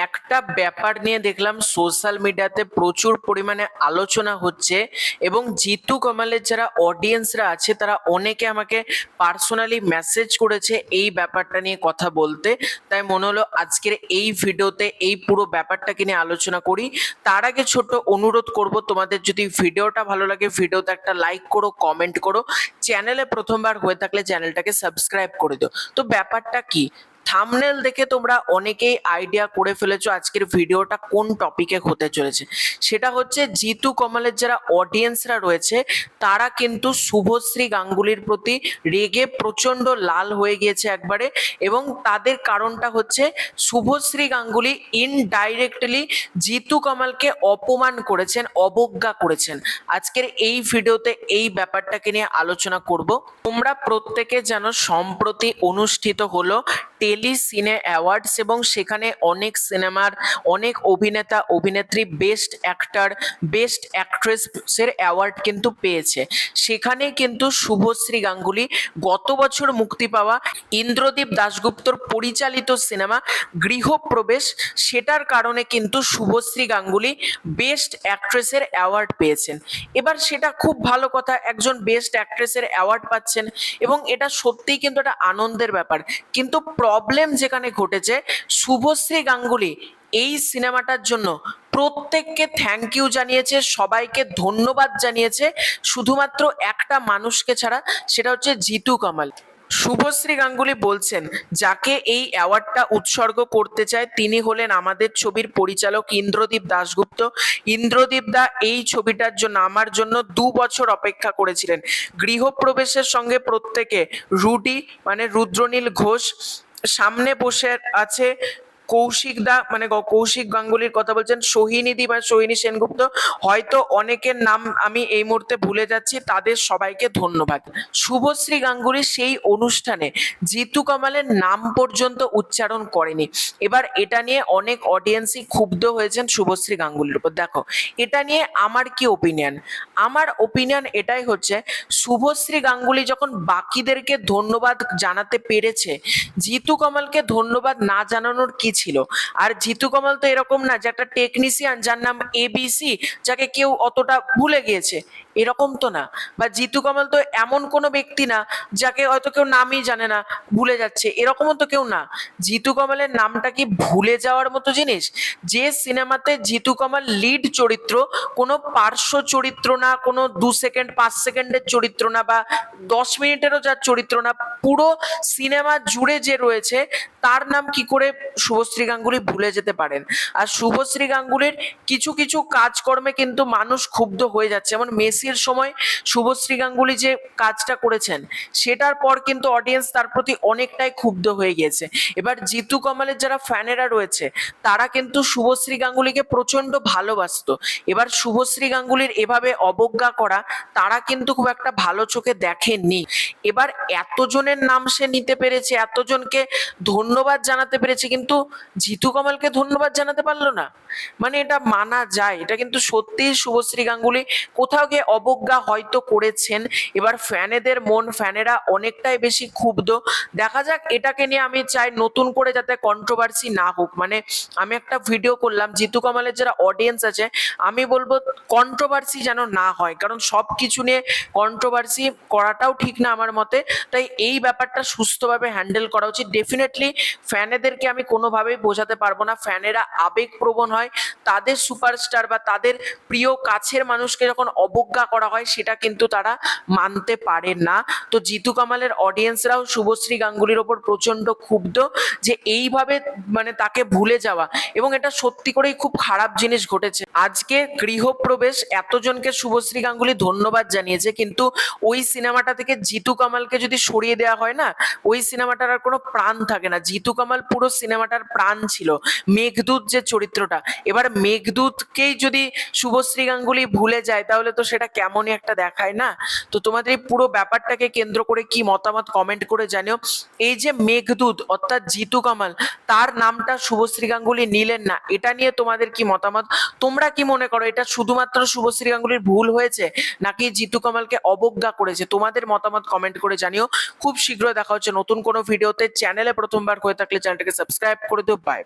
একটা ব্যাপার নিয়ে দেখলাম সোশ্যাল মিডিয়াতে প্রচুর পরিমাণে আলোচনা হচ্ছে এবং জিতু কামালের যারা অডিয়েন্সরা আছে তারা অনেকে আমাকে পার্সোনালি মেসেজ করেছে এই ব্যাপারটা নিয়ে কথা বলতে। তাই মনে হলো আজকের এই ভিডিওতে এই পুরো ব্যাপারটাকে নিয়ে আলোচনা করি। তার আগে ছোট্ট অনুরোধ করব, তোমাদের যদি ভিডিওটা ভালো লাগে ভিডিওতে একটা লাইক করো, কমেন্ট করো, চ্যানেলে প্রথমবার হয়ে থাকলে চ্যানেলটাকে সাবস্ক্রাইব করে দিও। তো ব্যাপারটা কি, থাম্বনেল দেখে তোমরা অনেকেই আইডিয়া করে ফেলেছো আজকের ভিডিওটা কোন টপিকে হতে চলেছে। সেটা হচ্ছে জিতু কামালের যারা অডিয়েন্সরা রয়েছে তারা কিন্তু শুভশ্রী গাঙ্গুলির প্রতি রেগে প্রচন্ড লাল হয়ে গিয়েছে একবারে, এবং তাদের কারণটা হচ্ছে শুভশ্রী গাঙ্গুলি ইনডাইরেক্টলি জিতু কামালকে অপমান করেছেন, অবজ্ঞা করেছেন। আজকের এই ভিডিওতে এই ব্যাপারটাকে নিয়ে আলোচনা করব। তোমরা প্রত্যেকে জানো সম্প্রতি অনুষ্ঠিত হলো টেলি সিনে অ্যাওয়ার্ডস এবং সেখানে অনেক সিনেমার অনেক অভিনেতা অভিনেত্রী বেস্ট অ্যাক্টর বেস্ট অ্যাক্ট্রেসের অ্যাওয়ার্ড কিন্তু পেয়েছে। সেখানে কিন্তু শুভশ্রী গাঙ্গুলি গত বছর মুক্তি পাওয়া ইন্দ্রদীপ দাশগুপ্তর পরিচালিত সিনেমা গৃহপ্রবেশ, সেটার কারণে কিন্তু শুভশ্রী গাঙ্গুলি বেস্ট অ্যাক্ট্রেসের অ্যাওয়ার্ড পেয়েছেন। এবার সেটা খুব ভালো কথা, একজন বেস্ট অ্যাক্ট্রেসের অ্যাওয়ার্ড পাচ্ছেন এবং এটা সত্যিই কিন্তু একটা আনন্দের ব্যাপার। কিন্তু প্রবলেম যেখানে ঘটেছে, শুভশ্রী গাঙ্গুলি এই সিনেমাটার জন্য প্রত্যেককে থ্যাংক ইউ জানিয়েছে, সবাইকে ধন্যবাদ জানিয়েছে, শুধুমাত্র একটা মানুষকে ছাড়া, সেটা হচ্ছে জিতু কামাল। শুভশ্রী গাঙ্গুলি বলছেন যাকে এই অ্যাওয়ার্ডটা উৎসর্গ করতে চায় তিনি হলেন আমাদের ছবির পরিচালক ইন্দ্রদীপ দাশগুপ্ত। ইন্দ্রদীপ দা এই ছবিটার জন্য আমার জন্য 2 বছর অপেক্ষা করেছিলেন। গৃহপ্রবেশের সঙ্গে প্রত্যেকে রুডি মানে রুদ্রনীল ঘোষ, সামনে বসে আছে কৌশিক দা মানে কৌশিক গাঙ্গুলির কথা বলছেন, সোহিনী দি বা সোহিনী সেনগুপ্ত, হয়তো অনেকের নাম আমি এই মুহূর্তে ভুলে যাচ্ছি, তাদের সবাইকে ধন্যবাদ। শুভশ্রী গাঙ্গুলি সেই অনুষ্ঠানে জিতু কামালের নাম পর্যন্ত উচ্চারণ করেনি। এবার এটা নিয়ে অনেক অডিয়েন্সই ক্ষুব্ধ হয়েছেন শুভশ্রী গাঙ্গুলির উপর। দেখো এটা নিয়ে আমার কি ওপিনিয়ন, আমার ওপিনিয়ন এটাই হচ্ছে শুভশ্রী গাঙ্গুলি যখন বাকিদেরকে ধন্যবাদ জানাতে পেরেছে, জিতু কামালকে ধন্যবাদ না জানানোর কি ছিল? আর জিতু কামাল তো এরকম না যে একটা টেকনিশিয়ান যার নাম এবিসি, যাকে কেউ অতটা ভুলে গিয়েছে, এরকম তো না। বা জিতু কামাল তো এমন কোনো ব্যক্তি না যাকে হয়তো কেউ নামই জানে না, ভুলে যাচ্ছে, এরকমও তো কেউ না। জিতু কামালের নামটা কি ভুলে যাওয়ার মতো জিনিস? যে সিনেমাতে জিতু কামাল লিড চরিত্র, কোনো পার্শ্ব চরিত্র না, কোনো 2 সেকেন্ড 5 সেকেন্ডের চরিত্র না, বা 10 মিনিটেরও যার চরিত্র না, পুরো সিনেমা জুড়ে যে রয়েছে, তার নাম কি করে শুভশ্রী গাঙ্গুলি ভুলে যেতে পারেন? আর শুভশ্রী গাঙ্গুলির কিছু কিছু কাজকর্মে কিন্তু মানুষ ক্ষুব্ধ হয়ে যাচ্ছে। যেমন মেসির সময় শুভশ্রী গাঙ্গুলি যে কাজটা করেছেন, সেটার পর কিন্তু অডিয়েন্স তার প্রতি অনেকটাই ক্ষুব্ধ হয়ে গিয়েছে। এবার জিতু কামালের যারা ফ্যানেরা রয়েছে তারা কিন্তু শুভশ্রী গাঙ্গুলিকে প্রচন্ড ভালোবাসতো। এবার শুভশ্রী গাঙ্গুলির এভাবে অবজ্ঞা করা তারা কিন্তু খুব একটা ভালো চোখে দেখেননি। এবার এতজনের নাম সে নিতে পেরেছে, এতজনকে ধন্যবাদ জানাতে পেরেছে, কিন্তু জিতু কামালকে ধন্যবাদ জানাতে পারলো না, মানে এটা মানা যায়? এটা কিন্তু সত্যি শুভশ্রী গাঙ্গুলি কোথাও গিয়ে অবজ্ঞা হয়তো করেছেন। এবার ফ্যানেদের মন, ফ্যানেরা অনেকটাই বেশি ক্ষুব্ধ। দেখা যাক, এটাকে নিয়ে আমি চাই নতুন করে যাতে কন্ট্রোভার্সি না হোক। মানে আমি একটা ভিডিও করলাম, জিতু কামালের যারা অডিয়েন্স আছে আমি বলবো কন্ট্রোভার্সি যেন না হয়, কারণ সব কিছু নিয়ে কন্ট্রোভার্সি করাটাও ঠিক না আমার মতে। তাই এই ব্যাপারটা সুস্থভাবে হ্যান্ডেল করা উচিত। ডেফিনেটলি ফ্যানেদেরকে আমি কোনোভাবেই বোঝাতে পারবো না, ফ্যানেরা আবেগপ্রবণ হয়, তাদের সুপারস্টার বা তাদের প্রিয় কাছের মানুষকে যখন অবজ্ঞা করা হয় সেটা কিন্তু তারা মানতে পারে না। তো জিতু কামালের অডিয়েন্সরাও শুভশ্রী গাঙ্গুলির ওপর প্রচন্ড ক্ষুব্ধ যে এইভাবে মানে তাকে ভুলে যাওয়া, এবং এটা সত্যি করেই খুব খারাপ জিনিস ঘটেছে। আজকে গৃহপ্রবেশ এতজনকে শুভশ্রী গাঙ্গুলি ধন্যবাদ জানিয়েছে, কিন্তু ওই সিনেমাটা থেকে জিতু কামালকে যদি সরিয়ে দেওয়া হয় না, ওই সিনেমাটার আর কোনো প্রাণ থাকে না। জিতু কামাল পুরো সিনেমাটার প্রাণ ছিল। মেঘদূত যে চরিত্রটা, এবার মেঘদূতকেই যদি শুভশ্রী গাঙ্গুলি ভুলে যায় তাহলে তো সেটা কেমনই একটা দেখায় না? তো তোমাদের এই পুরো ব্যাপারটাকে কেন্দ্র করে কি মতামত কমেন্ট করে জানিও। এই যে মেঘদূত অর্থাৎ জিতু কামাল, তার নামটা শুভশ্রী গাঙ্গুলি নিলেন না, এটা নিয়ে তোমাদের কি মতামত? তোমরা কি মনে করো এটা শুধুমাত্র শুভশ্রী গাঙ্গুলির ভুল হয়েছে নাকি জিতু কামালকে অবজ্ঞা করেছে? তোমাদের মতামত কমেন্ট করে জানিও। খুব শীঘ্রই দেখা হচ্ছে নতুন কোনো ভিডিওতে। চ্যানেলে প্রথমবার হয়ে থাকলে চ্যানেলটাকে সাবস্ক্রাইব করে দিও। বাই।